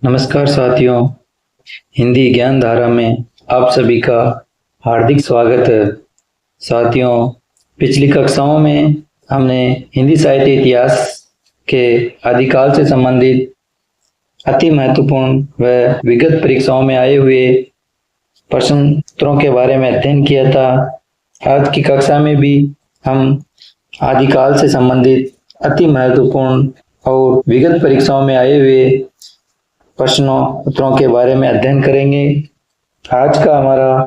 नमस्कार साथियों, हिंदी ज्ञान धारा में आप सभी का हार्दिक स्वागत है। साथियों, पिछली कक्षाओं में हमने हिंदी साहित्य इतिहास के आदिकाल से संबंधित अति महत्वपूर्ण व विगत परीक्षाओं में आए हुए प्रश्न उत्तरों के बारे में अध्ययन किया था। आज की कक्षा में भी हम आदिकाल से संबंधित अति महत्वपूर्ण और विगत परीक्षाओं में आए हुए प्रश्नों उत्तरों के बारे में अध्ययन करेंगे। आज का हमारा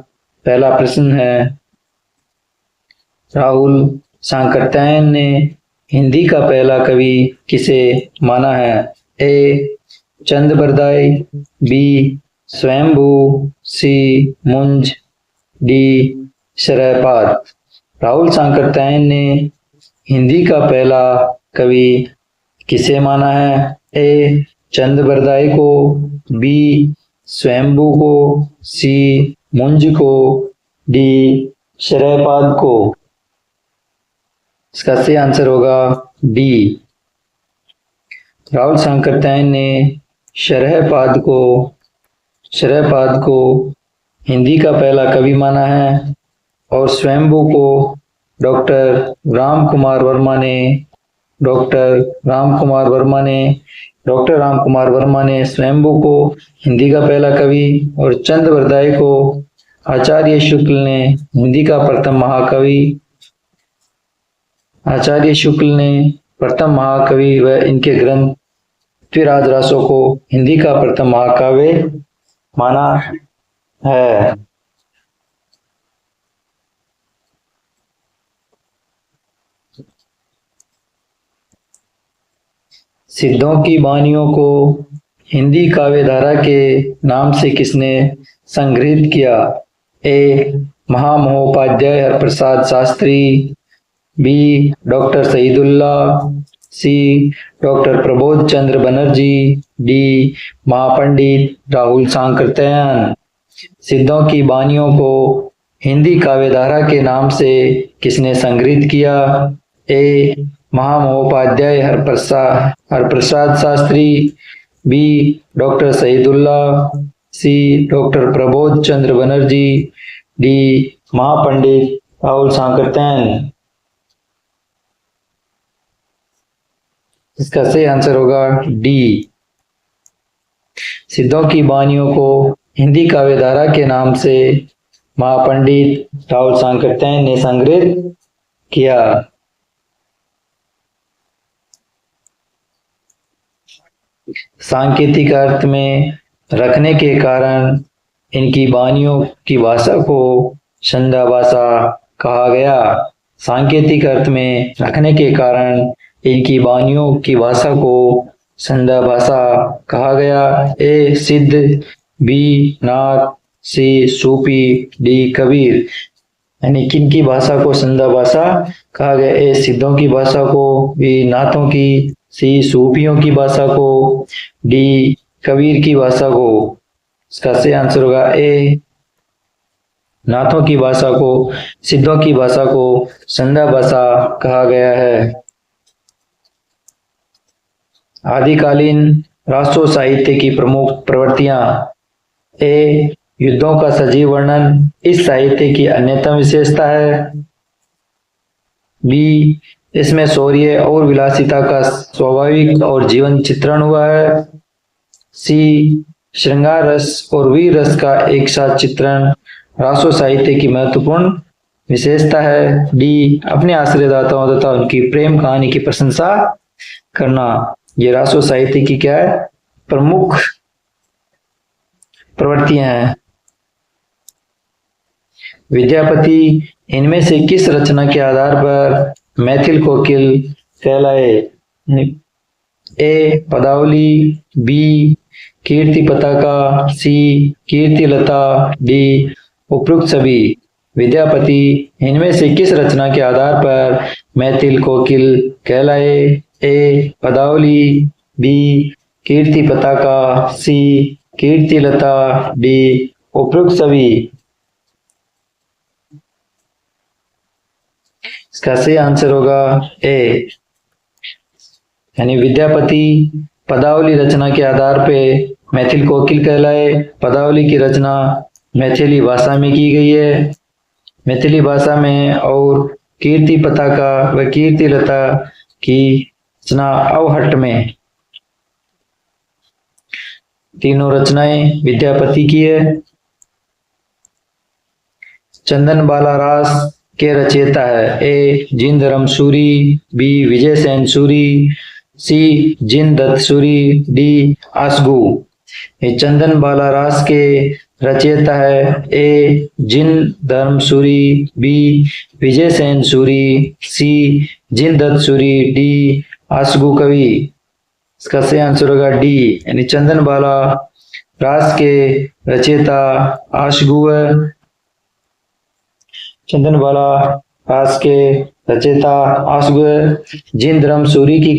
पहला प्रश्न है, राहुल सांकृत्यायन ने हिंदी का पहला कवि किसे माना है? ए चंद्रबरदाई, बी स्वयंभू, सी मुंज, डी शरयपाद। राहुल सांकृत्यायन ने हिंदी का पहला कवि किसे माना है? ए चंद्रबरदाई को, बी स्वयंभू को, सी मुंज को, डी शरयपाद को। इसका सही आंसर होगा डी। राहुल सांकृत्यायन ने शरयपाद को हिंदी का पहला कवि माना है और स्वयंभू को डॉक्टर राम कुमार वर्मा ने स्वयंभू को हिंदी का पहला कवि और चंद्रबरदाई को आचार्य शुक्ल ने हिंदी का प्रथम महाकवि व इनके ग्रंथ पृथ्वीराज रासो को हिंदी का प्रथम महाकाव्य माना है। सिद्धों की वाणियों को हिंदी काव्य धारा के नाम से किसने संग्रहित किया? ए महामहोपाध्याय हरप्रसाद शास्त्री, बी डॉक्टर शहीदुल्ला, सी डॉक्टर प्रबोध चंद्र बनर्जी, डी महापंडित राहुल सांकृत्यायन। सिद्धों की वाणियों को हिंदी काव्य धारा के नाम से किसने संग्रहित किया? ए महामहोपाध्याय हरप्रसाद शास्त्री, बी डॉक्टर शहीदुल्ला, सी डॉक्टर प्रबोध चंद्र बनर्जी, डी महापंडित राहुल सांकृत्यायन। इसका सही आंसर होगा डी। सिद्धों की वाणियों को हिंदी काव्य धारा के नाम से महापंडित राहुल सांकृत्यायन ने संग्रहित किया। सांकेतिक अर्थ में रखने के कारण इनकी वाणियों की भाषा को संध्या भाषा कहा गया। सांकेतिक अर्थ में रखने के कारण इनकी वाणियों की भाषा को संध्या भाषा कहा गया। ए सिद्ध, बी नाथ, सी सूफी, डी कबीर। यानी किनकी भाषा को संध्या भाषा कहा गया? ए सिद्धों की भाषा को, बी नाथों की, सी सूफियों की भाषा को, डी कबीर की भाषा को। इसका सही आंसर होगा ए नाथों की भाषा को, सिद्धों की भाषा को संध्या भाषा कहा गया है। आदिकालीन राष्ट्र साहित्य की प्रमुख प्रवृत्तियां। ए युद्धों का सजीव वर्णन इस साहित्य की अन्यतम विशेषता है। बी इसमें शौर्य और विलासिता का स्वाभाविक और जीवंत चित्रण हुआ है। सी श्रृंगार रस और वीर रस का एक साथ चित्रण राष्ट्र साहित्य की महत्वपूर्ण विशेषता है। डी अपने आश्रयदाताओं तथा उनकी प्रेम कहानी की प्रशंसा करना। ये राष्ट्र साहित्य की क्या है? प्रमुख प्रवृत्तियां हैं। विद्यापति इनमें से किस रचना के आधार पर मैथिल कोकिल कहलाए? ए पदावली, बी कीर्ति पताका, सी कीर्ति लता, डी उपरोक्त सभी। विद्यापति इनमें से किस रचना के आधार पर मैथिल कोकिल कहलाए? ए पदावली, बी कीर्ति पताका, सी कीर्ति लता, डी उपरोक्त सभी। इसका सही आंसर होगा ए। यानी विद्यापति पदावली रचना के आधार पे मैथिल कोकिल कहलाए। पदावली की रचना मैथिली भाषा में की गई है, मैथिली भाषा में। और कीर्ति पताका व कीर्ति लता की रचना अवहट्ट में। तीनों रचनाएं विद्यापति की है। चंदन बाला रास के रचयिता है। ए जिनधर्म सूरी, बी विजय सेन सूरी, सी जिनदत्त सूरी, डी आसगू। ये चंदन बाला रास के रचयिता है। ए जिनधर्म सूरी, बी विजय सेन सूरी, सी जिनदत्त सूरी, डी आसगू कवि। इसका सही आंसर होगा डी, यानी चंदन बाला रास के रचयिता आशगु है। चंदन बाला रास के रचयिता आशगु है। जिनधर्म सूरी की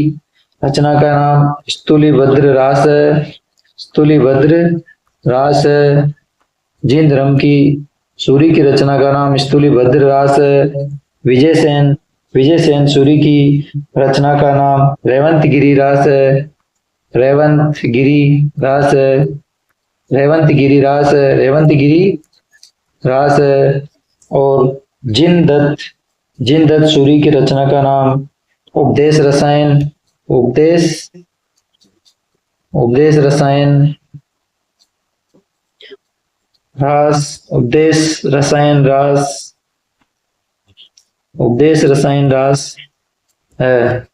रचना का नाम स्थूलीभद्र रास है, स्थूलीभद्र रास है। जिनधर्म की सूरी की रचना का नाम स्थूलीभद्र रास है। विजय सेन सूरी की रचना का नाम रेवंतगिरी रास है, रेवंतगिरी रास है, रेवंतगिरी रास है, रेवंतगिरी रास है। और जिनदत्त सूरी की रचना का नाम उपदेश रसायन, उपदेश रसायन रास, उपदेश रसायन रास, उपदेश रसायन रास है।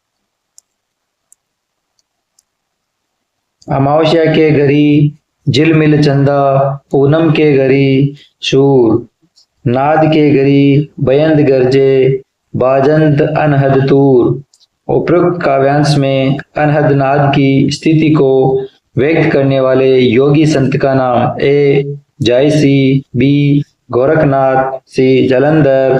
अमावस्या के घरी झिलमिल चंदा, पूनम के घरी शूर, नाद के घरी बयंद गरजे, बाजंत अनहद तूर। उपरोक्त काव्यांश में अनहद नाद की स्थिति को व्यक्त करने वाले योगी संत का नाम। ए जायसी, बी गोरखनाथ, सी जालंधर,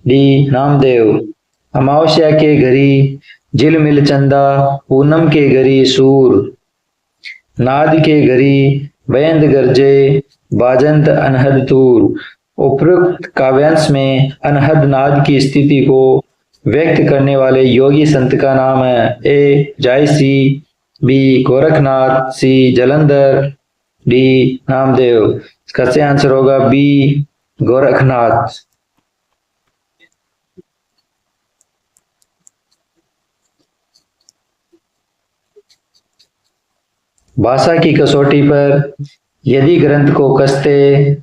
डी नामदेव। अमावस्या के घरी झिलमिल चंदा, पूनम के घरी सूर, नाद के घरी बयंद गरजे, बाजंत अनहद तूर। उपरोक्त काव्यांश में अनहद नाद की स्थिति को व्यक्त करने वाले योगी संत का नाम है। ए जायसी, बी गोरखनाथ, सी जालंधर, डी नामदेव। इसका सही आंसर होगा बी गोरखनाथ। भाषा की कसौटी पर यदि ग्रंथ को कसते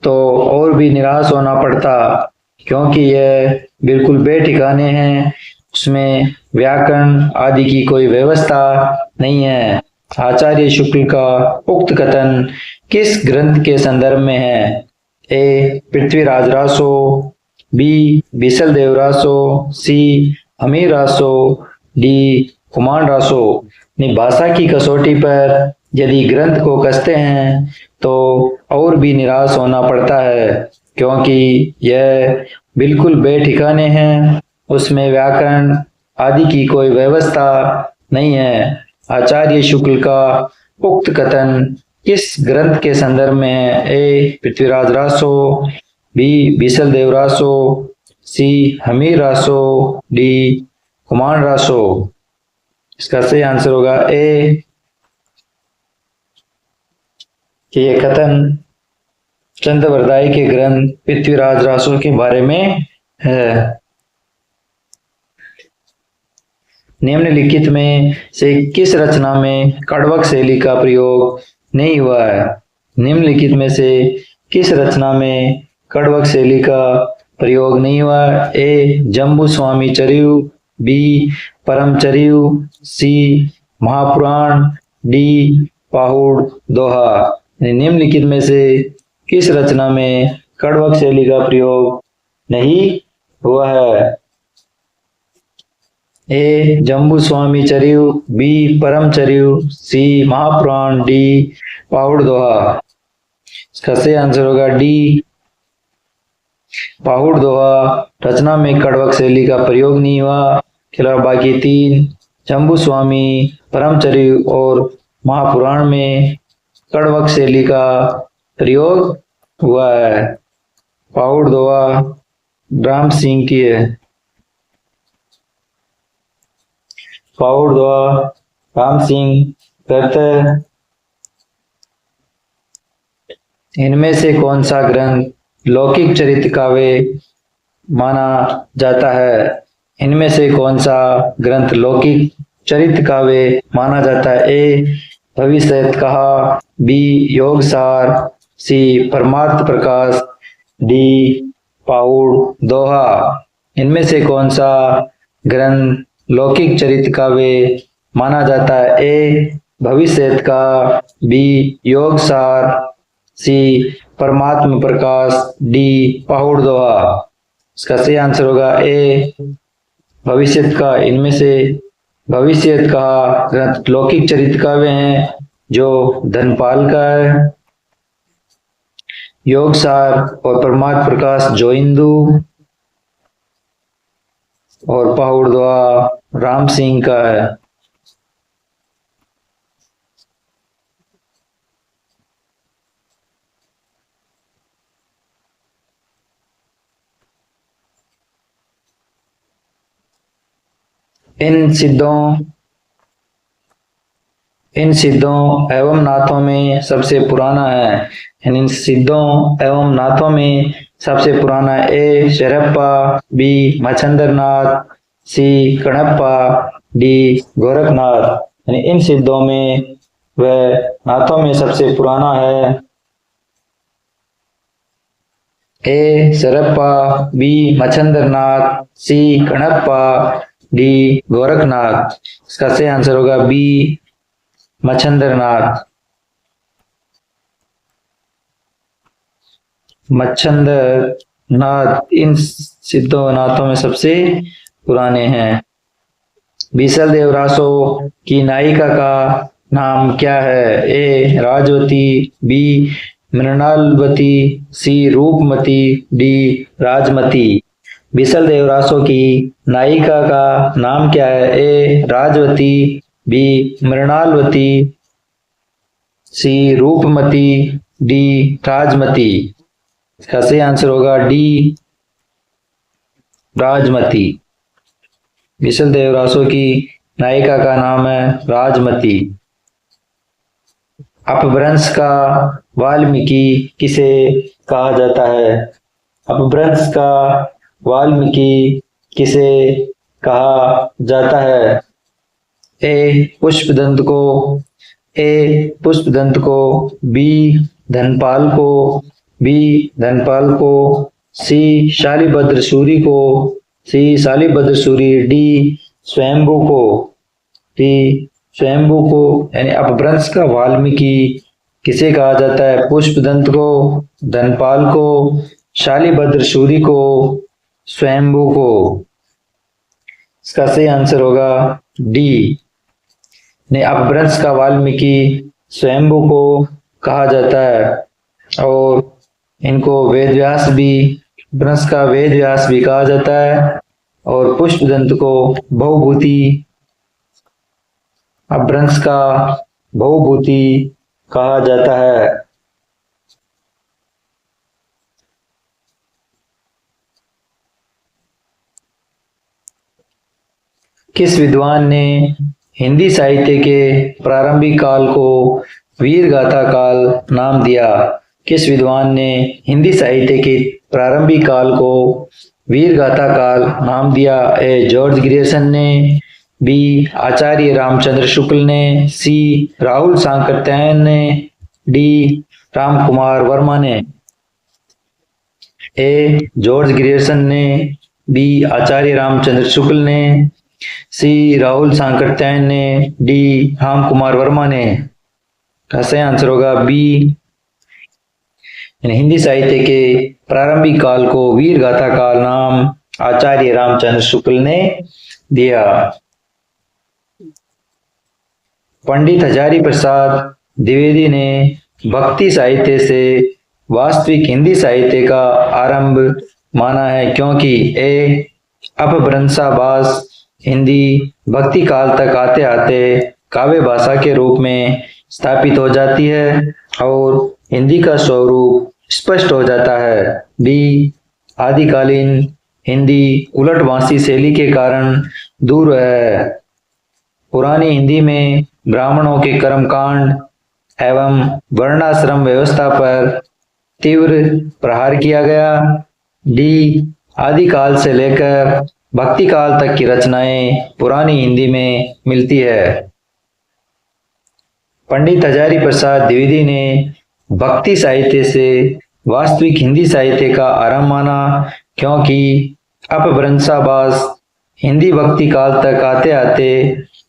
तो और भी निराश होना पड़ता, क्योंकि यह बिल्कुल बेठिकाने हैं, उसमें व्याकरण आदि की कोई व्यवस्था नहीं है। आचार्य शुक्ल का उक्त कथन किस ग्रंथ के संदर्भ में है? ए पृथ्वीराज रासो, बी बीसल देव रासो, सी अमीर रासो, डी कुमार रासो। भाषा की कसौटी पर यदि ग्रंथ को कसते हैं तो और भी निराश होना पड़ता है, क्योंकि यह बिल्कुल बेठिकाने हैं, उसमें व्याकरण आदि की कोई व्यवस्था नहीं है। आचार्य शुक्ल का उक्त कथन किस ग्रंथ के संदर्भ में है? ए पृथ्वीराज रासो, बी बीसल देव रासो, सी हमीर रासो, डी कुमार रासो। इसका सही आंसर होगा ए, कि यह कथन चंद्रवरदाई के ग्रंथ पृथ्वीराज रासो के बारे में है। निम्नलिखित में से किस रचना में कड़वक शैली का प्रयोग नहीं हुआ है? निम्नलिखित में से किस रचना में कड़वक शैली का प्रयोग नहीं हुआ? ए जम्बू स्वामी चरियु, बी परम चरियु, सी महापुराण, डी पाहुड़ दोहा। निम्नलिखित में से किस रचना में कड़वक शैली का प्रयोग नहीं हुआ है? ए जम्बू स्वामी चरियु, बी परम चरियु, सी महापुराण, डी पाहुड़ दोहा। इसका सही आंसर होगा डी पाहुड़ दोहा रचना में कड़वक शैली का प्रयोग नहीं हुआ। खिलाफ बाकी तीन जम्बू स्वामी, परम चरियु और महापुराण में कड़वक शैली का प्रयोग हुआ है। पाहुड़ दोहा राम सिंह की है। पाहुड़ दोहा राम सिंह करते इनमें से कौन सा ग्रंथ लौकिक चरित्र काव्य माना जाता है? इनमें से कौन सा ग्रंथ लौकिक चरित्र काव्य माना जाता है? ए भविष्य कहा, बी योगसार, सी परमार्थ प्रकाश, डी पाउड़ दोहा। इनमें से कौन सा ग्रंथ लौकिक चरित्र काव्य माना जाता है? ए भविष्य का, बी योगसार, सी परमात्म प्रकाश, डी पाहुड़ दोहा। इसका सही आंसर होगा ए भविष्य का। इनमें से भविष्य का ग्रंथ लौकिक चरित्र काव्य हैं जो धनपाल का है, योगसार और परमात्म प्रकाश जोइंदू, और पाहुड़ दोहा राम सिंह का है। इन सिद्धों एवं नाथों में सबसे पुराना है। इन सिद्धों एवं नाथों में सबसे पुराना ए शरप्पा, बी मच्छंद्रनाथ, सी कणप्पा, डी गोरखनाथ। यानी इन सिद्धों में व नाथों में सबसे पुराना है ए शरप्पा, बी मच्छंद्रनाथ, सी कणप्पा, डी गोरखनाथ। इसका सही आंसर होगा बी मच्छंद्रनाथ। मच्छंद्रनाथ इन सिद्धों नाथों में सबसे पुराने हैं। बीसल देवरासो की नायिका का नाम क्या है? ए राजवती, बी मृणालवती, सी रूपमती, डी राजमती। बीसल देवरासो की नायिका का नाम क्या है? ए राजवती, बी मृणालवती, सी रूपमती, डी राजमती। इसका सही आंसर होगा डी राजमती। बीसल देवरासो की नायिका का नाम है राजमती। अपभ्रंश का वाल्मीकि किसे कहा जाता है? अपभ्रंश का वाल्मीकि किसे कहा जाता है? ए पुष्पदंत को, बी धनपाल को, सी शालिभद्र सूरी को, डी स्वयंभू को। यानी अपभ्रंश का वाल्मीकि किसे कहा जाता है? पुष्पदंत को, धनपाल को, शालिभद्र सूरी को, स्वयंभू को। इसका सही आंसर होगा डी। ने अपभ्रंश का वाल्मीकि स्वयंभू को कहा जाता है और इनको वेदव्यास भी, अपभ्रंश का वेदव्यास भी कहा जाता है और पुष्पदंत को बहुभूति, अपभ्रंश का बहुभूति कहा जाता है। किस विद्वान ने हिंदी साहित्य के प्रारंभिक काल को वीर गाथा काल नाम दिया? किस विद्वान ने हिंदी साहित्य के प्रारंभिक काल को वीर गाथा काल नाम दिया? ए जॉर्ज ग्रियर्सन ने, बी आचार्य रामचंद्र शुक्ल ने, सी राहुल सांकृत्यायन ने, डी राम कुमार वर्मा ने। ए जॉर्ज ग्रियर्सन ने, बी आचार्य रामचंद्र शुक्ल ने, सी राहुल सांकृत्यायन ने, डी राम कुमार वर्मा ने। का सही आंसर होगा बी। हिंदी साहित्य के प्रारंभिक काल को वीर गाथा काल नाम आचार्य रामचंद्र शुक्ल ने दिया। पंडित हजारी प्रसाद द्विवेदी ने भक्ति साहित्य से वास्तविक हिंदी साहित्य का आरंभ माना है क्योंकि ए अपभ्रंशाभास हिंदी भक्ति काल तक आते आते काव्य भाषा के रूप में स्थापित हो जाती है और हिंदी का स्वरूप स्पष्ट हो जाता है। बी आदिकालीन हिंदी उलटवासी शैली के कारण दूर है। पुरानी हिंदी में ब्राह्मणों के कर्मकांड एवं वर्णाश्रम व्यवस्था पर तीव्र प्रहार किया गया। डी आदिकाल से लेकर भक्ति काल तक की रचनाएं पुरानी हिंदी में मिलती है। पंडित हजारी प्रसाद द्विवेदी ने भक्ति साहित्य से वास्तविक हिंदी साहित्य का आरंभ माना, क्योंकि अपभ्रंशाभास हिंदी भक्ति काल तक आते आते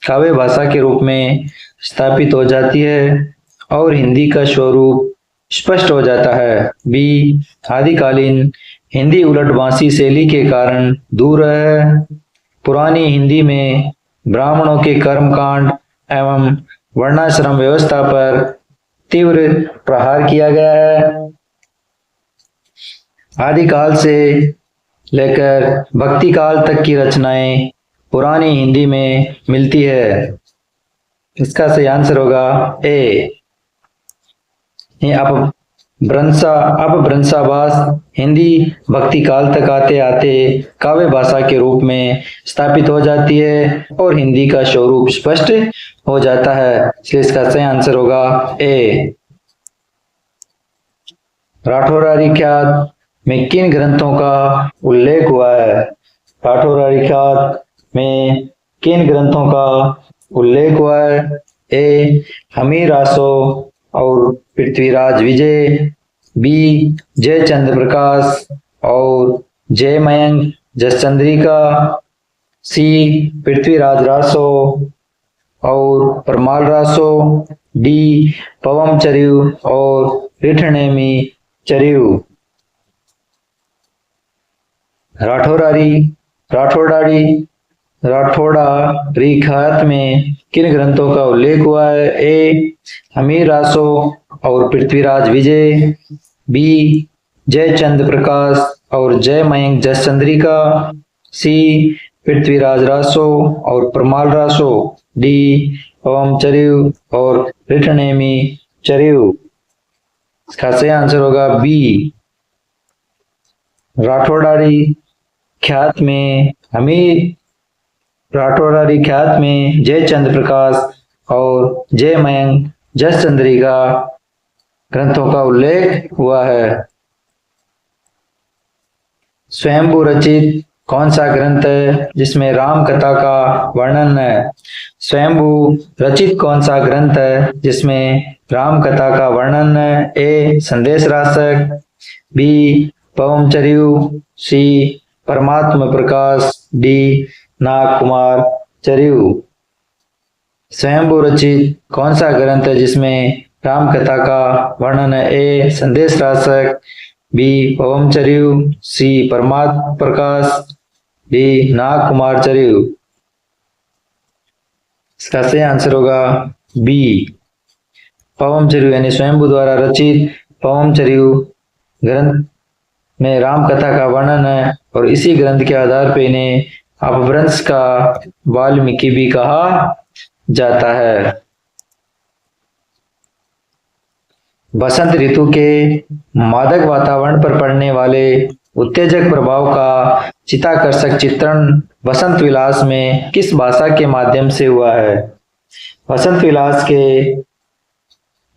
काव्य भाषा के रूप में स्थापित हो जाती है और हिंदी का स्वरूप स्पष्ट हो जाता है। बी आदिकालीन हिंदी उलटवासी शैली के कारण दूर है। पुरानी हिंदी में ब्राह्मणों के कर्मकांड एवं वर्णाश्रम व्यवस्था पर तीव्र प्रहार किया गया है। आदिकाल से लेकर भक्ति काल तक की रचनाएं पुरानी हिंदी में मिलती है। इसका सही आंसर होगा ए। अपभ्रंशाभास हिंदी भक्ति काल तक आते आते काव्य भाषा के रूप में स्थापित हो जाती है और हिंदी का स्वरूप स्पष्ट हो जाता है, इसलिए इसका सही आंसर होगा ए। राठौरारी ख्यात में किन ग्रंथों का उल्लेख हुआ है? राठौरारी ख्यात में किन ग्रंथों का उल्लेख हुआ है? ए हमीर आसो और पृथ्वीराज विजय, बी जय चंद्र प्रकाश और जय मयंक जसचंद्रिका, सी पृथ्वीराज रासो और परमाल रासो, डी पवम चरियु और रिठनेमी चरियु। राठौड़ारी ख्यात में किन ग्रंथों का उल्लेख हुआ है? ए हमीर रासो और पृथ्वीराज विजय, बी जय चंद्र प्रकाश और जय मयंक जसचंद्रिका, सी पृथ्वीराज रासो और परमाल रासो, डी पवम चरियु और रिठनेमी चरियु। इसका सही आंसर होगा बी। राठौड़ारी ख्यात में जय चंद्र प्रकाश और जय मयंक जसचंद्रिका ग्रंथों का उल्लेख हुआ है। स्वयंभू रचित कौन सा ग्रंथ है जिसमें राम कथा का वर्णन है? स्वयंभू रचित कौन सा ग्रंथ है जिसमें राम कथा का वर्णन है? ए संदेश रासक, बी पवम चरियु, सी परमात्मा प्रकाश, डी नाग कुमार चरियु। स्वयंभू रचित कौन सा ग्रंथ है जिसमें राम कथा का वर्णन है? ए संदेश रासक, बी पवम चरियु, सी परमात्मा प्रकाश, डी नाग कुमार चरियु। इसका सही आंसर होगा बी पवम चरियु, यानी स्वयंभू द्वारा रचित पवम चरियु ग्रंथ में राम कथा का वर्णन है और इसी ग्रंथ के आधार पर इन्हें अपभ्रंश का वाल्मीकि भी कहा जाता है। बसंत ऋतु के मादक वातावरण पर पड़ने वाले उत्तेजक प्रभाव का चित्ताकर्षक चित्रण बसंत विलास में किस भाषा के माध्यम से हुआ है?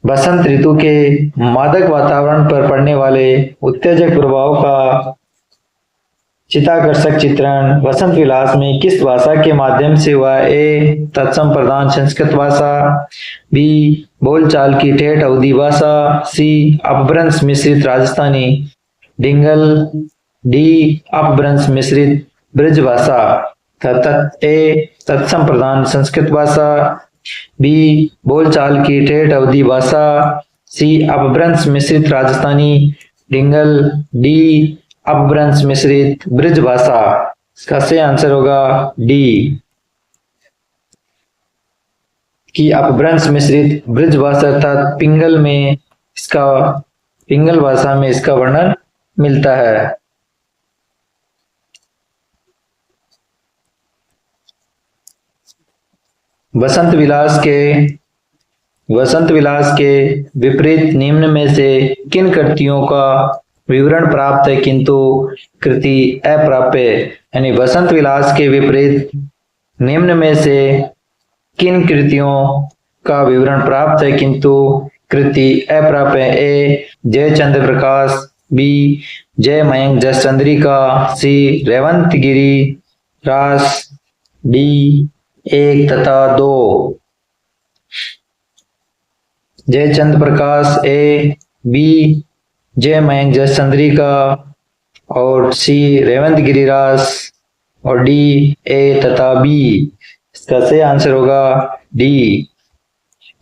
बसंत ऋतु के मादक वातावरण पर पड़ने वाले उत्तेजक प्रभाव का चित्ताकर्षक चित्रण बसंत विलास में किस भाषा के माध्यम से हुआ? ए तत्सम प्रधान संस्कृत भाषा, बी बोलचाल की ठेठ अवधी भाषा, सी अपभ्रंश मिश्रित राजस्थानी डिंगल, डी अपभ्रंश मिश्रित ब्रज भाषा। ए तत्सम प्रधान संस्कृत भाषा, बी बोलचाल की ठेठ अवधी भाषा, सी अपभ्रंश मिश्रित राजस्थानी डिंगल, डी अपभ्रंश मिश्रित ब्रज भाषा। इसका सही आंसर होगा डी कि अपभ्रंश मिश्रित ब्रज भाषा अर्थात पिंगल भाषा में इसका वर्णन मिलता है। वसंत विलास के विपरीत निम्न में से किन कृतियों का विवरण प्राप्त है किंतु कृति अप्राप्य है? यानी वसंत विलास के विपरीत निम्न में से किन कृतियों का विवरण प्राप्त है किंतु कृति अप्राप्य है। ए जय चंद्र प्रकाश, बी जय मयंक जस चंद्रिका, सी रेवंत गिरी रास, डी 1 तथा 2। जय चंद्र प्रकाश ए, बी जय मयंक जस चंद्रिका और सी रेवंत गिरिराज और डी ए तथा बी। इसका सही आंसर होगा डी,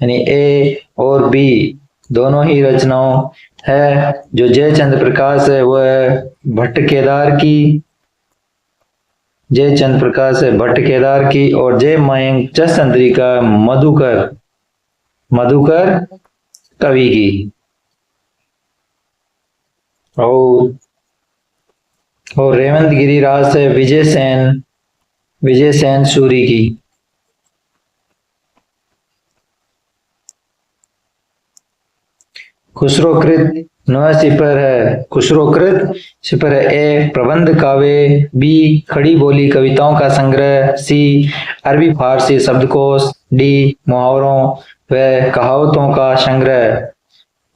यानी ए और बी दोनों ही रचनाओं है। जो जय चंद्र प्रकाश है वह है भट्ट केदार की, जय चंद्र प्रकाश है भट्ट केदार की, और जय मयंक जस चंद्रिका मधुकर कवि की। और रेवंत गिरिराज है विजय सेन सूरी की। खुसरोकृत सिपर है। ए प्रबंध काव्य, बी खड़ी बोली कविताओं का संग्रह, सी अरबी फारसी शब्दकोश, डी मुहावरों व कहावतों का संग्रह।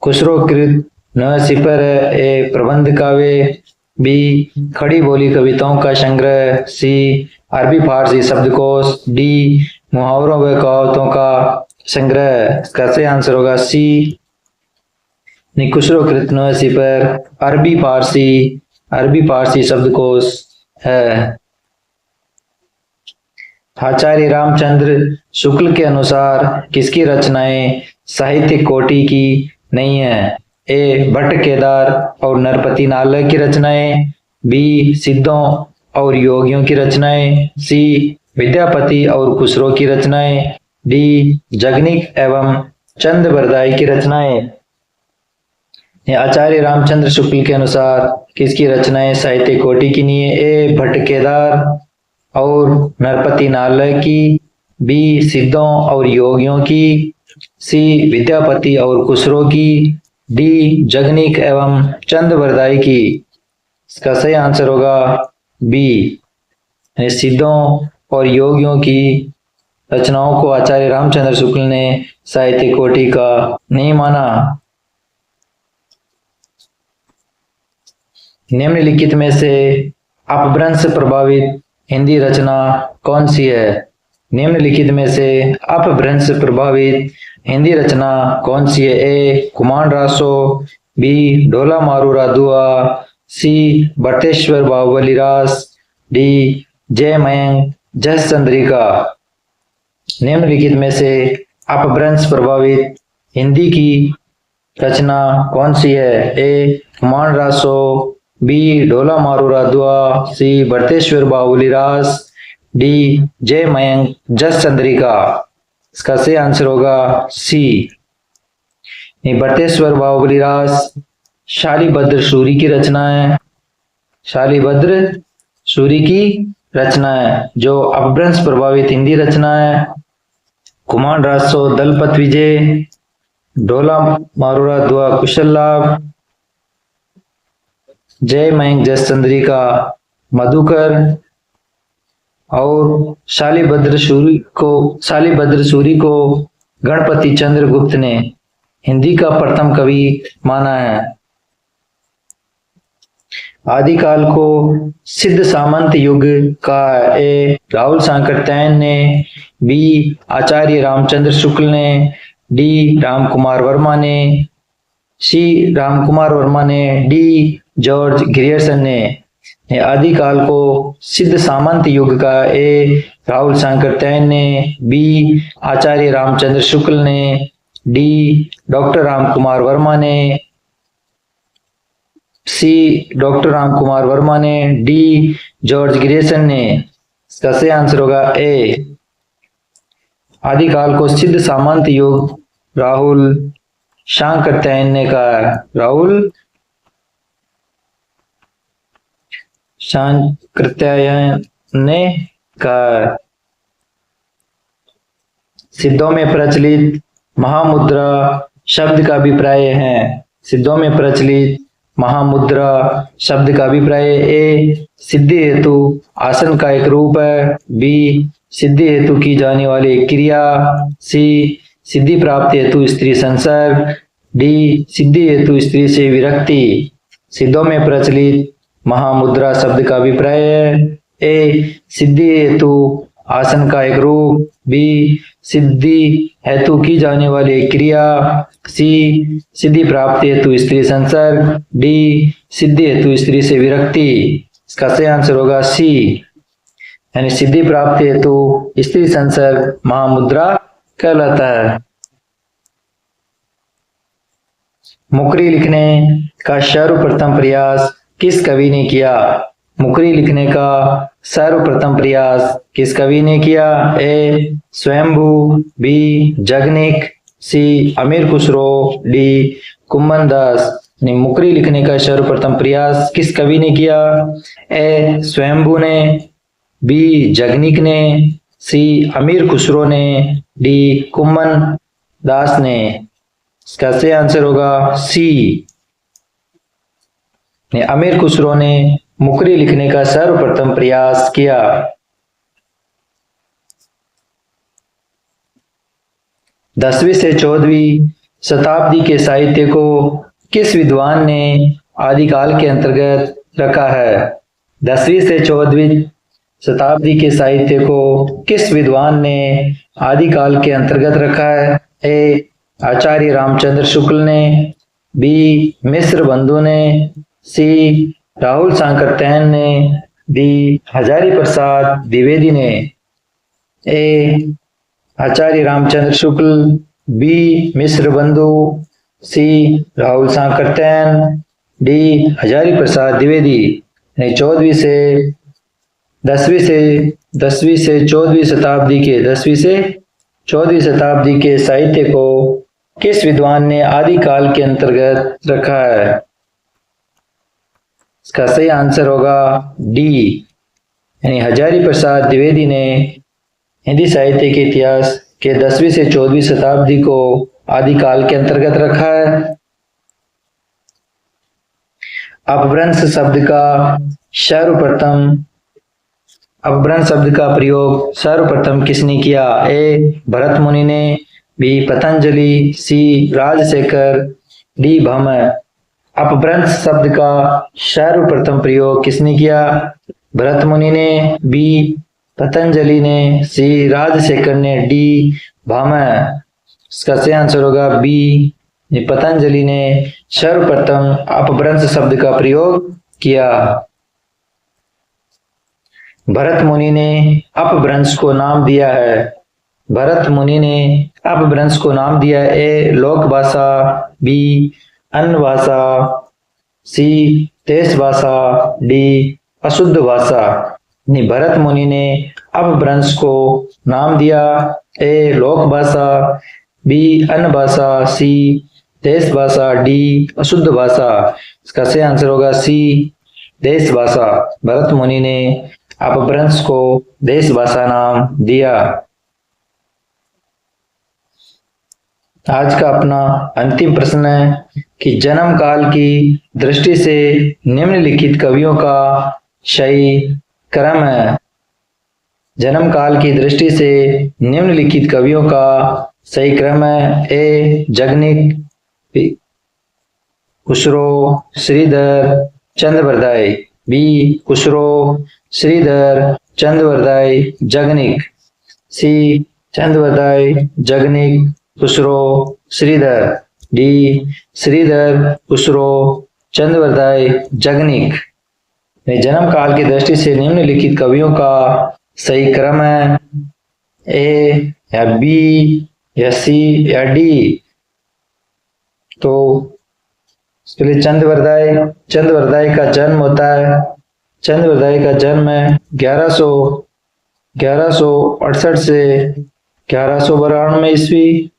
खुसरोकृत सिपर है। ए प्रबंध काव्य, बी खड़ी बोली कविताओं का संग्रह, सी अरबी फारसी शब्दकोश, डी मुहावरों व कहावतों का संग्रह। इसका सही आंसर होगा सी, खुसरोकृत पर अरबी फारसी शब्दकोश है। आचार्य रामचंद्र शुक्ल के अनुसार किसकी रचनाएं साहित्यिक कोटि की नहीं है? ए भट्ट केदार और नरपति नालय की रचनाएं, बी सिद्धों और योगियों की रचनाएं, सी विद्यापति और खुसरो की रचनाएं, डी जगनिक एवं चंद बरदाई की रचनाएं। आचार्य रामचंद्र शुक्ल के अनुसार किसकी रचनाएं साहित्य कोटि की नहीं है? ए भट्ट केदार और नरपति नालय की, बी सिद्धों और योगियों की, सी विद्यापति और खुसरो की, डी जगनिक एवं चंद बरदाई की। इसका सही आंसर होगा बी, सिद्धों और योगियों की रचनाओं को आचार्य रामचंद्र शुक्ल ने साहित्य कोटि का नहीं माना। निम्नलिखित में से अपभ्रंश प्रभावित हिंदी रचना कौन सी है? निम्नलिखित में से अपभ्रंश प्रभावित हिंदी रचना कौन सी है? ए कुमार रासो, बी ढोला मारू राधुआ, सी बटेश्वर बाहुबली रास, डी जय मयंक जस चंद्रिका। निम्नलिखित में से अपभ्रंश प्रभावित हिंदी की रचना कौन सी है? ए कुमार रासो, बी ढोला मारू राधुआ, सी बटेश्वर बाहुबली रास, डी जय मयंक जस चंद्रिका। इसका सही आंसर होगा सी, बटेश्वर बाहुबली रास शालिभद्र सूरी की रचना है। शालिभद्र सूरी की रचना है जो अपभ्रंश प्रभावित हिंदी रचना है। कुमार रासो दलपत विजय, ढोला मारू राधुआ कुशल लाभ, जय मयंक जस चंद्रिका मधुकर, और शालिभद्र सूरी को गणपति चंद्र गुप्त ने हिंदी का प्रथम कवि माना है। आदिकाल को सिद्ध सामंत युग का ए राहुल सांकृत्यायन ने, बी आचार्य रामचंद्र शुक्ल ने, डी रामकुमार वर्मा ने, सी रामकुमार वर्मा ने, डी जॉर्ज ग्रियर्सन ने। आदिकाल को सिद्ध सामंत युग का ए राहुल सांकृत्यायन ने, बी आचार्य रामचंद्र शुक्ल ने, डी डॉक्टर रामकुमार वर्मा ने, सी डॉक्टर रामकुमार वर्मा ने, डी जॉर्ज ग्रियर्सन ने। इसका सही आंसर होगा ए, आदिकाल को सिद्ध सामंत युग राहुल सांकृत्यायन ने कहा। राहुल सांकृत्यायन ने कहा। सिद्धों में प्रचलित महामुद्रा शब्द का अभिप्राय है। सिद्धों में प्रचलित महामुद्रा शब्द का अभिप्राय ए सिद्धि हेतु आसन का एक रूप है, बी सिद्धि हेतु की जाने वाली क्रिया, सी सिद्धि प्राप्ति हेतु स्त्री संसर्ग, डी सिद्धि हेतु स्त्री से विरक्ति। सिद्धों में प्रचलित महामुद्रा शब्द का अभिप्राय है। ए सिद्धि हेतु आसन का एक रूप। बी सिद्धि हेतु की जाने वाली एक क्रिया। सी सिद्धि प्राप्ति हेतु स्त्री संसर्ग। डी सिद्धि हेतु स्त्री से विरक्ति। इसका सही आंसर होगा सी, यानी सिद्धि प्राप्ति हेतु स्त्री संसर्ग महामुद्रा कहलाता है। मुकरी लिखने का सर्वप्रथम प्रयास किस कवि ने किया? मुकरी लिखने का सर्वप्रथम प्रयास किस कवि ने किया? ए स्वयंभू। बी जगनिक। सी अमीर खुसरो। डी कुम्मन दास। मुकरी लिखने का सर्वप्रथम प्रयास किस कवि ने किया? ए स्वयंभू ने। बी जगनिक ने। सी अमीर खुसरो ने। डी कुम्मन दास ने। इसका सही आंसर होगा सी, अमीर खुसरो ने मुकरी लिखने का सर्वप्रथम प्रयास किया। दसवीं से 14वीं शताब्दी के साहित्य को किस विद्वान ने आदिकाल के अंतर्गत रखा है? 10वीं से 14वीं शताब्दी के साहित्य को किस विद्वान ने आदिकाल के अंतर्गत रखा है? ए आचार्य रामचंद्र शुक्ल ने। बी मिश्र बंधु ने। सी राहुल सांकरतैन ने। डी हजारी प्रसाद द्विवेदी ने। ए आचार्य रामचंद्र शुक्ल। बी मिश्र बंधु। सी राहुल सांकरतैन। डी हजारी प्रसाद द्विवेदी। 14वीं से 14वीं शताब्दी के साहित्य को किस विद्वान ने आदिकाल के अंतर्गत रखा है? इसका सही आंसर होगा डी, यानी हजारी प्रसाद द्विवेदी ने हिंदी साहित्य के इतिहास के 10वीं से 14वीं शताब्दी को आदिकाल के अंतर्गत रखा है। अपभ्रंश शब्द का प्रयोग सर्वप्रथम किसने किया? ए भरत मुनि ने। बी पतंजलि। सी राजशेखर। डी भमर। अपभ्रंश शब्द का सर्वप्रथम प्रयोग किसने किया? भरत मुनि ने। बी पतंजलि ने। सी राजशेखर ने। डी भामह। इसका सही आंसर होगा बी, पतंजलि ने सर्वप्रथम अपभ्रंश शब्द का प्रयोग किया। भरत मुनि ने अपभ्रंश को नाम दिया है। भरत मुनि ने अपभ्रंश को नाम दिया है। ए लोक भाषा। बी अन्य भाषा। सी देश भाषा। डी अशुद्ध भाषा। भरत मुनि ने अपभ्रंश को नाम दिया। ए लोक भाषा। बी अन्य भाषा। सी देश भाषा। डी अशुद्ध भाषा। इसका सही आंसर होगा सी देश भाषा। भरत मुनि ने अपभ्रंश को देश भाषा नाम दिया। आज का अपना अंतिम प्रश्न है कि जन्म काल की दृष्टि से निम्नलिखित कवियों का सही क्रम है। जन्म काल की दृष्टि से निम्नलिखित कवियों का सही क्रम है। ए जगनिक, खुसरो, श्रीधर, चंद्रवरदाई। बी खुसरो, श्रीधर, चंद्रवरदाई, जगनिक। सी चंद्रवरदाई, जगनिक, खुसरो, श्रीधर। डी श्रीधर, खुसरो, चंद्रवरदाई, जगनिक। जन्म काल की दृष्टि से निम्नलिखित कवियों का सही क्रम है। ए या बी या सी या डी। तो पहले चंद्रवरदाई का जन्म होता है। चंद्रवरदाई का जन्म है 1168 से 1192 ईस्वी।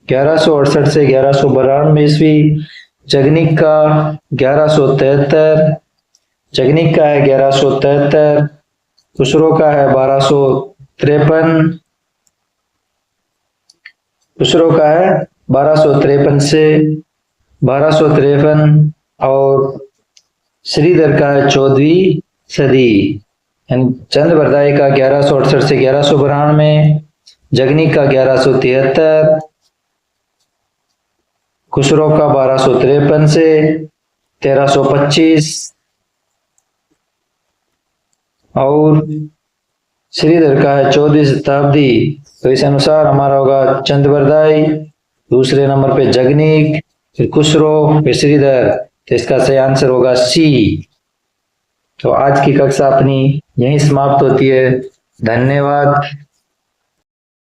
1168 से 1192 ईस्वी। जगनिक का 1173। जगनिक का है 1173। खुसरो का है 1253। खुसरो का है 1253 से 1253 और श्रीधर का है 14वीं सदी। चंद्रवरदाई का 1168 से 1192, जगनिक का 1173, खुसरो का 1253 से 1325 और श्रीधर का है 14वीं शताब्दी। तो इस अनुसार हमारा होगा चंद्रबरदाई, दूसरे नंबर पे जगनीक, फिर खुसरो, फिर श्रीधर। तो इसका सही आंसर होगा सी। तो आज की कक्षा अपनी यहीं समाप्त होती है। धन्यवाद।